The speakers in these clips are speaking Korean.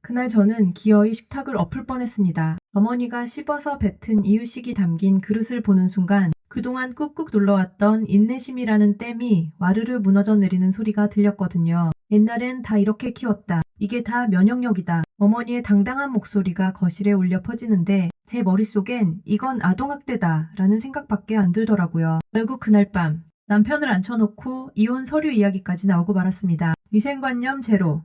그날 저는 기어이 식탁을 엎을 뻔했습니다. 어머니가 씹어서 뱉은 이유식이 담긴 그릇을 보는 순간 그동안 꾹꾹 눌러왔던 인내심이라는 댐이 와르르 무너져 내리는 소리가 들렸거든요. 옛날엔 다 이렇게 키웠다. 이게 다 면역력이다. 어머니의 당당한 목소리가 거실에 울려 퍼지는데 제 머릿속엔 이건 아동학대다 라는 생각밖에 안 들더라고요. 결국 그날 밤 남편을 앉혀놓고 이혼 서류 이야기까지 나오고 말았습니다. 위생관념 제로.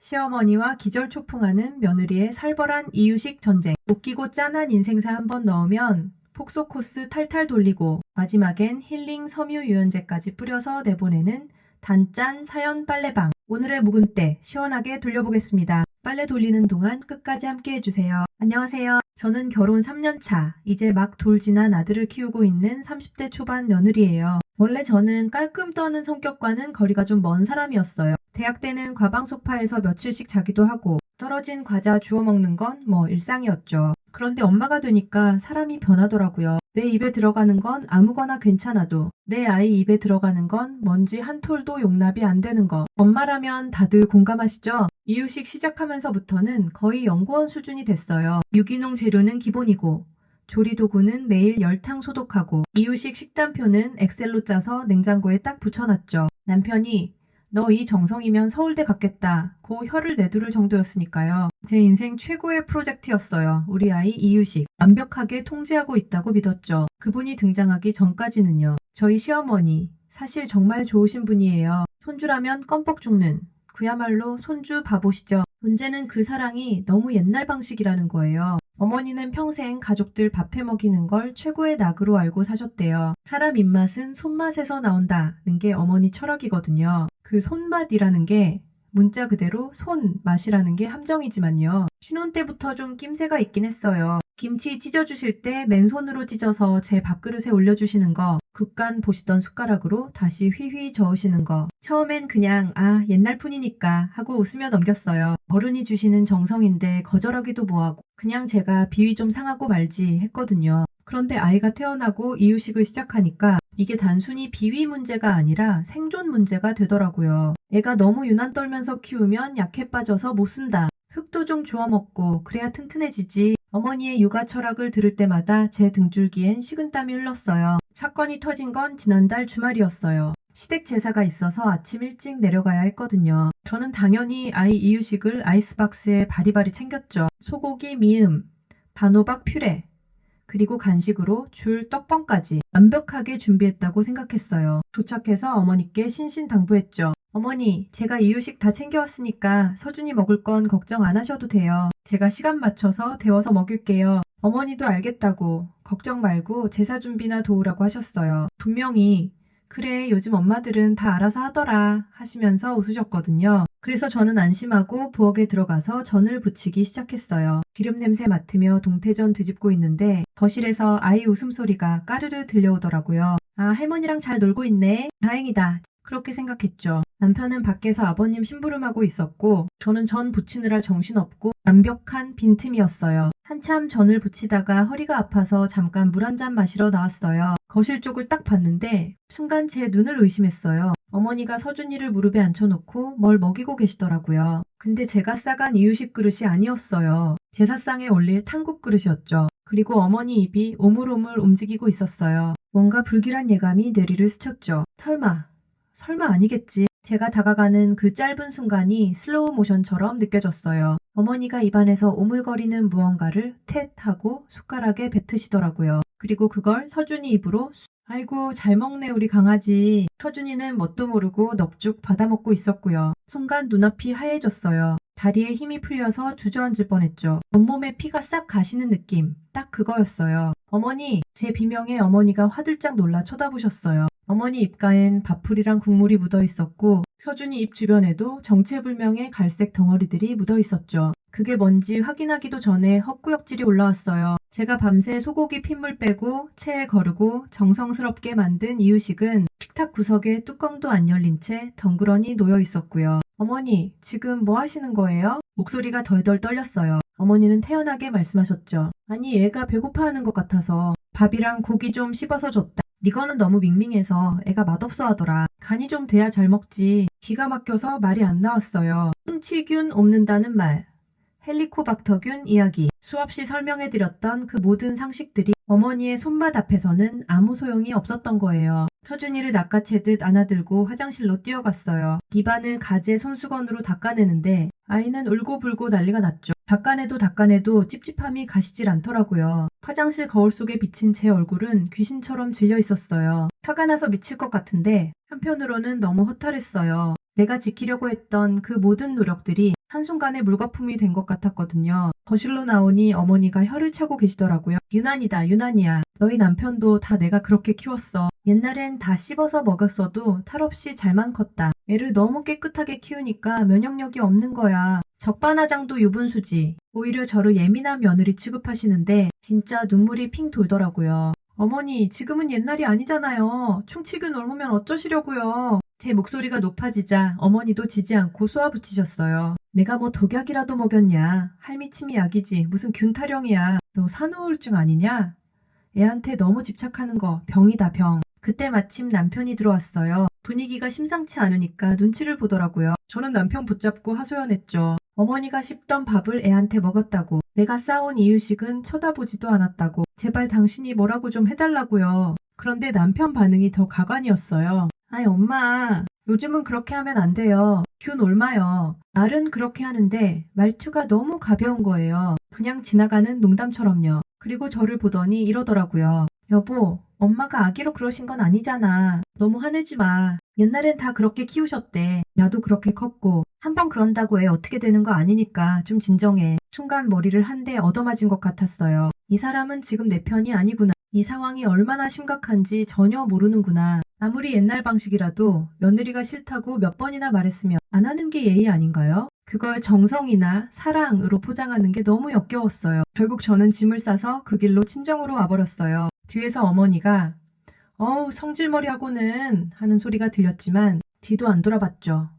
시어머니와 기절초풍하는 며느리의 살벌한 이유식 전쟁. 웃기고 짠한 인생사 한번 넣으면 폭소 코스 탈탈 돌리고 마지막엔 힐링 섬유유연제까지 뿌려서 내보내는 단짠 사연 빨래방. 오늘의 묵은 때 시원하게 돌려보겠습니다. 빨래 돌리는 동안 끝까지 함께 해주세요. 안녕하세요. 저는 결혼 3년차, 이제 막 돌 지난 아들을 키우고 있는 30대 초반 며느리예요. 원래 저는 깔끔 떠는 성격과는 거리가 좀 먼 사람이었어요. 대학 때는 과방 소파에서 며칠씩 자기도 하고 떨어진 과자 주워 먹는 건 뭐 일상이었죠. 그런데 엄마가 되니까 사람이 변하더라고요. 내 입에 들어가는 건 아무거나 괜찮아도 내 아이 입에 들어가는 건 먼지 한 톨도 용납이 안 되는 거. 엄마라면 다들 공감하시죠? 이유식 시작하면서부터는 거의 연구원 수준이 됐어요. 유기농 재료는 기본이고 조리도구는 매일 열탕 소독하고 이유식 식단표는 엑셀로 짜서 냉장고에 딱 붙여놨죠. 남편이 너 이 정성이면 서울대 갔겠다 고 혀를 내두를 정도였으니까요. 제 인생 최고의 프로젝트였어요. 우리 아이 이유식. 완벽하게 통제하고 있다고 믿었죠. 그분이 등장하기 전까지는요. 저희 시어머니 사실 정말 좋으신 분이에요. 손주라면 껌뻑 죽는 그야말로 손주 바보시죠. 문제는 그 사랑이 너무 옛날 방식이라는 거예요. 어머니는 평생 가족들 밥해 먹이는 걸 최고의 낙으로 알고 사셨대요. 사람 입맛은 손맛에서 나온다는 게 어머니 철학이거든요. 그 손맛이라는 게 문자 그대로 손맛이라는 게 함정이지만요. 신혼 때부터 좀 낌새가 있긴 했어요. 김치 찢어주실 때 맨손으로 찢어서 제 밥그릇에 올려주시는 거, 국간 보시던 숟가락으로 다시 휘휘 저으시는 거. 처음엔 그냥 옛날 푼이니까 하고 웃으며 넘겼어요. 어른이 주시는 정성인데 거절하기도 뭐하고 그냥 제가 비위 좀 상하고 말지 했거든요. 그런데 아이가 태어나고 이유식을 시작하니까 이게 단순히 비위 문제가 아니라 생존 문제가 되더라고요. 애가 너무 유난 떨면서 키우면 약해 빠져서 못 쓴다. 흙도 좀 주워 먹고 그래야 튼튼해지지. 어머니의 육아 철학을 들을 때마다 제 등줄기엔 식은땀이 흘렀어요. 사건이 터진 건 지난달 주말이었어요. 시댁 제사가 있어서 아침 일찍 내려가야 했거든요. 저는 당연히 아이 이유식을 아이스박스에 바리바리 챙겼죠. 소고기 미음, 단호박 퓨레, 그리고 간식으로 줄 떡번까지 완벽하게 준비했다고 생각했어요. 도착해서 어머니께 신신당부했죠. 어머니, 제가 이유식 다 챙겨왔으니까 서준이 먹을 건 걱정 안 하셔도 돼요. 제가 시간 맞춰서 데워서 먹일게요. 어머니도 알겠다고 걱정 말고 제사 준비나 도우라고 하셨어요. 분명히 그래, 요즘 엄마들은 다 알아서 하더라 하시면서 웃으셨거든요. 그래서 저는 안심하고 부엌에 들어가서 전을 부치기 시작했어요. 기름 냄새 맡으며 동태전 뒤집고 있는데 거실에서 아이 웃음소리가 까르르 들려오더라고요. 할머니랑 잘 놀고 있네. 다행이다. 그렇게 생각했죠. 남편은 밖에서 아버님 심부름하고 있었고 저는 전 부치느라 정신없고 완벽한 빈틈이었어요. 한참 전을 부치다가 허리가 아파서 잠깐 물 한 잔 마시러 나왔어요. 거실 쪽을 딱 봤는데 순간 제 눈을 의심했어요. 어머니가 서준이를 무릎에 앉혀놓고 뭘 먹이고 계시더라고요. 근데 제가 싸간 이유식 그릇이 아니었어요. 제사상에 올릴 탕국 그릇이었죠. 그리고 어머니 입이 오물오물 움직이고 있었어요. 뭔가 불길한 예감이 뇌리를 스쳤죠. 설마 아니겠지. 제가 다가가는 그 짧은 순간이 슬로우 모션처럼 느껴졌어요. 어머니가 입안에서 오물거리는 무언가를 텟 하고 숟가락에 뱉으시더라고요. 그리고 그걸 서준이 입으로 아이고 잘 먹네 우리 강아지. 서준이는 뭣도 모르고 넙죽 받아먹고 있었고요. 순간 눈앞이 하얘졌어요. 다리에 힘이 풀려서 주저앉을 뻔했죠. 온몸에 피가 싹 가시는 느낌. 딱 그거였어요. 어머니, 제 비명에 어머니가 화들짝 놀라 쳐다보셨어요. 어머니 입가엔 밥풀이랑 국물이 묻어 있었고 서준이 입 주변에도 정체불명의 갈색 덩어리들이 묻어 있었죠. 그게 뭔지 확인하기도 전에 헛구역질이 올라왔어요. 제가 밤새 소고기 핏물 빼고 체에 거르고 정성스럽게 만든 이유식은 식탁 구석에 뚜껑도 안 열린 채 덩그러니 놓여 있었고요. 어머니, 지금 뭐 하시는 거예요? 목소리가 덜덜 떨렸어요. 어머니는 태연하게 말씀하셨죠. 아니, 애가 배고파하는 것 같아서 밥이랑 고기 좀 씹어서 줬다. 이거는 너무 밍밍해서 애가 맛없어 하더라. 간이 좀 돼야 잘 먹지. 기가 막혀서 말이 안 나왔어요. 흠치균 옵는다는 말. 헬리코박터균 이야기. 수없이 설명해드렸던 그 모든 상식들이 어머니의 손맛 앞에서는 아무 소용이 없었던 거예요. 서준이를 낚아채듯 안아들고 화장실로 뛰어갔어요. 집안을 가재 손수건으로 닦아내는데 아이는 울고불고 난리가 났죠. 닦아내도 찝찝함이 가시질 않더라고요. 화장실 거울 속에 비친 제 얼굴은 귀신처럼 질려 있었어요. 화가 나서 미칠 것 같은데 한편으로는 너무 허탈했어요. 내가 지키려고 했던 그 모든 노력들이 한순간에 물거품이 된 것 같았거든요. 거실로 나오니 어머니가 혀를 차고 계시더라고요. 유난이다, 유난이야. 너희 남편도 다 내가 그렇게 키웠어. 옛날엔 다 씹어서 먹였어도 탈 없이 잘만 컸다. 애를 너무 깨끗하게 키우니까 면역력이 없는 거야. 적반하장도 유분수지. 오히려 저를 예민한 며느리 취급하시는데 진짜 눈물이 핑 돌더라고요. 어머니, 지금은 옛날이 아니잖아요. 충치균 옮으면 어쩌시려고요. 제 목소리가 높아지자 어머니도 지지 않고 쏘아붙이셨어요. 내가 뭐 독약이라도 먹였냐. 할미침이 약이지. 무슨 균 타령이야. 너 산후우울증 아니냐? 애한테 너무 집착하는 거 병이다, 병. 그때 마침 남편이 들어왔어요. 분위기가 심상치 않으니까 눈치를 보더라고요. 저는 남편 붙잡고 하소연했죠. 어머니가 씹던 밥을 애한테 먹었다고. 내가 싸온 이유식은 쳐다보지도 않았다고. 제발 당신이 뭐라고 좀 해달라고요. 그런데 남편 반응이 더 가관이었어요. 아이 엄마, 요즘은 그렇게 하면 안 돼요. 균 옮아요. 말은 그렇게 하는데 말투가 너무 가벼운 거예요. 그냥 지나가는 농담처럼요. 그리고 저를 보더니 이러더라고요. 여보, 엄마가 아기로 그러신 건 아니잖아. 너무 화내지 마. 옛날엔 다 그렇게 키우셨대. 나도 그렇게 컸고. 한 번 그런다고 애 어떻게 되는 거 아니니까 좀 진정해. 순간 머리를 한 대 얻어맞은 것 같았어요. 이 사람은 지금 내 편이 아니구나. 이 상황이 얼마나 심각한지 전혀 모르는구나. 아무리 옛날 방식이라도 며느리가 싫다고 몇 번이나 말했으면 안 하는 게 예의 아닌가요? 그걸 정성이나 사랑으로 포장하는 게 너무 역겨웠어요. 결국 저는 짐을 싸서 그 길로 친정으로 와버렸어요. 뒤에서 어머니가 어우 성질머리하고는 하는 소리가 들렸지만 뒤도 안 돌아봤죠.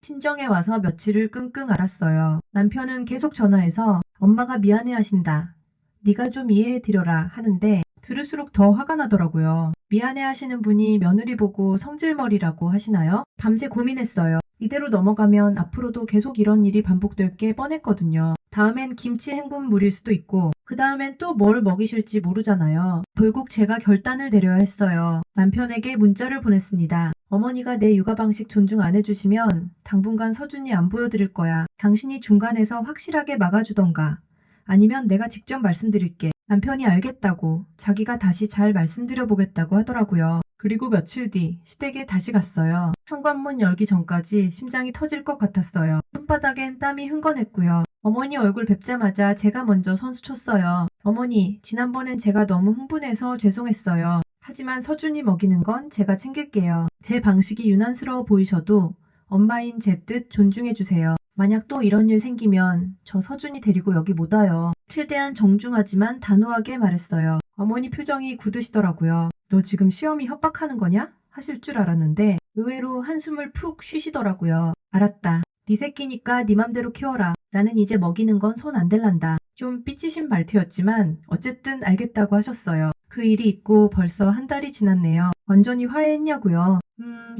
친정에 와서 며칠을 끙끙 앓았어요. 남편은 계속 전화해서 엄마가 미안해하신다. 네가 좀 이해해드려라 하는데 들을수록 더 화가 나더라고요. 미안해하시는 분이 며느리 보고 성질머리라고 하시나요? 밤새 고민했어요. 이대로 넘어가면 앞으로도 계속 이런 일이 반복될 게 뻔했거든요. 다음엔 김치 헹군 물일 수도 있고 그 다음엔 또 뭘 먹이실지 모르잖아요. 결국 제가 결단을 내려야 했어요. 남편에게 문자를 보냈습니다. 어머니가 내 육아 방식 존중 안 해주시면 당분간 서준이 안 보여드릴 거야. 당신이 중간에서 확실하게 막아주던가 아니면 내가 직접 말씀드릴게. 남편이 알겠다고 자기가 다시 잘 말씀드려보겠다고 하더라고요. 그리고 며칠 뒤 시댁에 다시 갔어요. 현관문 열기 전까지 심장이 터질 것 같았어요. 손바닥엔 땀이 흥건했고요. 어머니 얼굴 뵙자마자 제가 먼저 선수 쳤어요. 어머니, 지난번엔 제가 너무 흥분해서 죄송했어요. 하지만 서준이 먹이는 건 제가 챙길게요. 제 방식이 유난스러워 보이셔도 엄마인 제 뜻 존중해주세요. 만약 또 이런 일 생기면 저 서준이 데리고 여기 못 와요. 최대한 정중하지만 단호하게 말했어요. 어머니 표정이 굳으시더라고요. 너 지금 시험이 협박하는 거냐? 하실 줄 알았는데 의외로 한숨을 푹 쉬시더라고요. 알았다. 네 새끼니까 네 맘대로 키워라. 나는 이제 먹이는 건 손 안 댈란다. 좀 삐치신 말투였지만 어쨌든 알겠다고 하셨어요. 그 일이 있고 벌써 한 달이 지났네요. 완전히 화해했냐고요?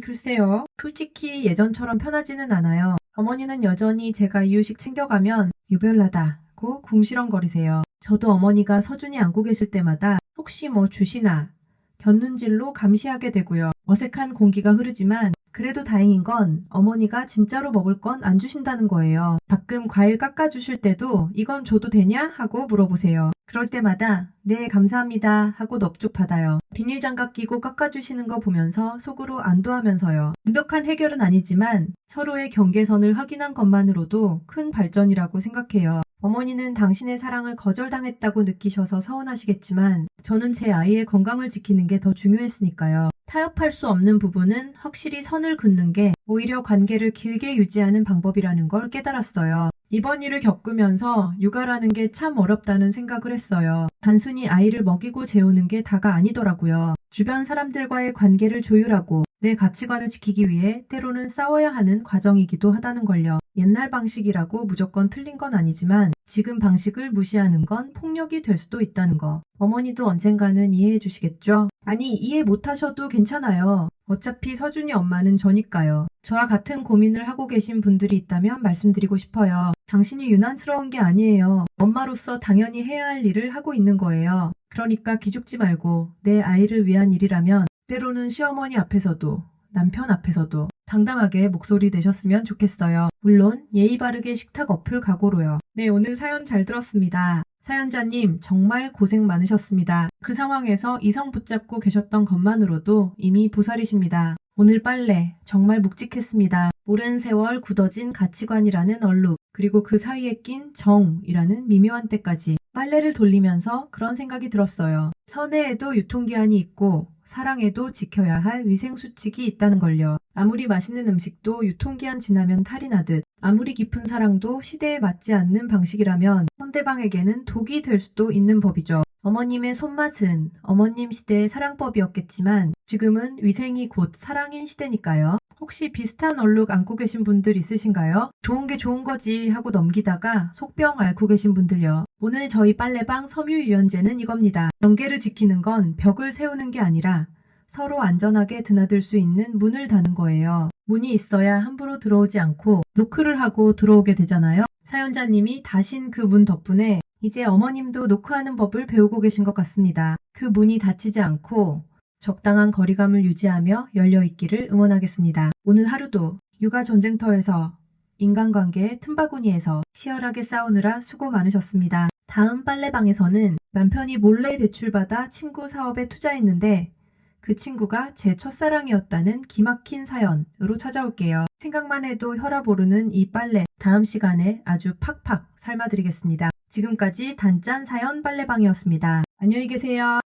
글쎄요. 솔직히 예전처럼 편하지는 않아요. 어머니는 여전히 제가 이유식 챙겨가면 유별나다고 궁시렁거리세요. 저도 어머니가 서준이 안고 계실 때마다 혹시 뭐 주시나 곁눈질로 감시하게 되고요. 어색한 공기가 흐르지만 그래도 다행인 건 어머니가 진짜로 먹을 건 안 주신다는 거예요. 가끔 과일 깎아주실 때도 이건 줘도 되냐? 하고 물어보세요. 그럴 때마다 네 감사합니다 하고 넙죽 받아요. 비닐장갑 끼고 깎아주시는 거 보면서 속으로 안도하면서요. 완벽한 해결은 아니지만 서로의 경계선을 확인한 것만으로도 큰 발전이라고 생각해요. 어머니는 당신의 사랑을 거절당했다고 느끼셔서 서운하시겠지만 저는 제 아이의 건강을 지키는 게 더 중요했으니까요. 타협할 수 없는 부분은 확실히 선을 긋는 게 오히려 관계를 길게 유지하는 방법이라는 걸 깨달았어요. 이번 일을 겪으면서 육아라는 게 참 어렵다는 생각을 했어요. 단순히 아이를 먹이고 재우는 게 다가 아니더라고요. 주변 사람들과의 관계를 조율하고 내 가치관을 지키기 위해 때로는 싸워야 하는 과정이기도 하다는 걸요. 옛날 방식이라고 무조건 틀린 건 아니지만 지금 방식을 무시하는 건 폭력이 될 수도 있다는 거. 어머니도 언젠가는 이해해 주시겠죠? 아니, 이해 못하셔도 괜찮아요. 어차피 서준이 엄마는 저니까요. 저와 같은 고민을 하고 계신 분들이 있다면 말씀드리고 싶어요. 당신이 유난스러운 게 아니에요. 엄마로서 당연히 해야 할 일을 하고 있는 거예요. 그러니까 기죽지 말고 내 아이를 위한 일이라면 때로는 시어머니 앞에서도 남편 앞에서도 당당하게 목소리 내셨으면 좋겠어요. 물론 예의 바르게 식탁 엎을 각오로요. 네, 오늘 사연 잘 들었습니다. 사연자님 정말 고생 많으셨습니다. 그 상황에서 이성 붙잡고 계셨던 것만으로도 이미 보살이십니다. 오늘 빨래 정말 묵직했습니다. 오랜 세월 굳어진 가치관이라는 얼룩, 그리고 그 사이에 낀 정이라는 미묘한 때까지 빨래를 돌리면서 그런 생각이 들었어요. 선애에도 유통기한이 있고 사랑에도 지켜야 할 위생수칙이 있다는 걸요. 아무리 맛있는 음식도 유통기한 지나면 탈이 나듯 아무리 깊은 사랑도 시대에 맞지 않는 방식이라면 상대방에게는 독이 될 수도 있는 법이죠. 어머님의 손맛은 어머님 시대의 사랑법이었겠지만 지금은 위생이 곧 사랑인 시대니까요. 혹시 비슷한 얼룩 안고 계신 분들 있으신가요? 좋은 게 좋은 거지 하고 넘기다가 속병 앓고 계신 분들요. 오늘 저희 빨래방 섬유유연제는 이겁니다. 경계를 지키는 건 벽을 세우는 게 아니라 서로 안전하게 드나들 수 있는 문을 다는 거예요. 문이 있어야 함부로 들어오지 않고 노크를 하고 들어오게 되잖아요. 사연자님이 다신 그 문 덕분에 이제 어머님도 노크하는 법을 배우고 계신 것 같습니다. 그 문이 닫히지 않고 적당한 거리감을 유지하며 열려있기를 응원하겠습니다. 오늘 하루도 육아 전쟁터에서 인간관계의 틈바구니에서 치열하게 싸우느라 수고 많으셨습니다. 다음 빨래방에서는 남편이 몰래 대출받아 친구 사업에 투자했는데 그 친구가 제 첫사랑이었다는 기막힌 사연으로 찾아올게요. 생각만 해도 혈압 오르는 이 빨래 다음 시간에 아주 팍팍 삶아드리겠습니다. 지금까지 단짠 사연 빨래방이었습니다. 안녕히 계세요.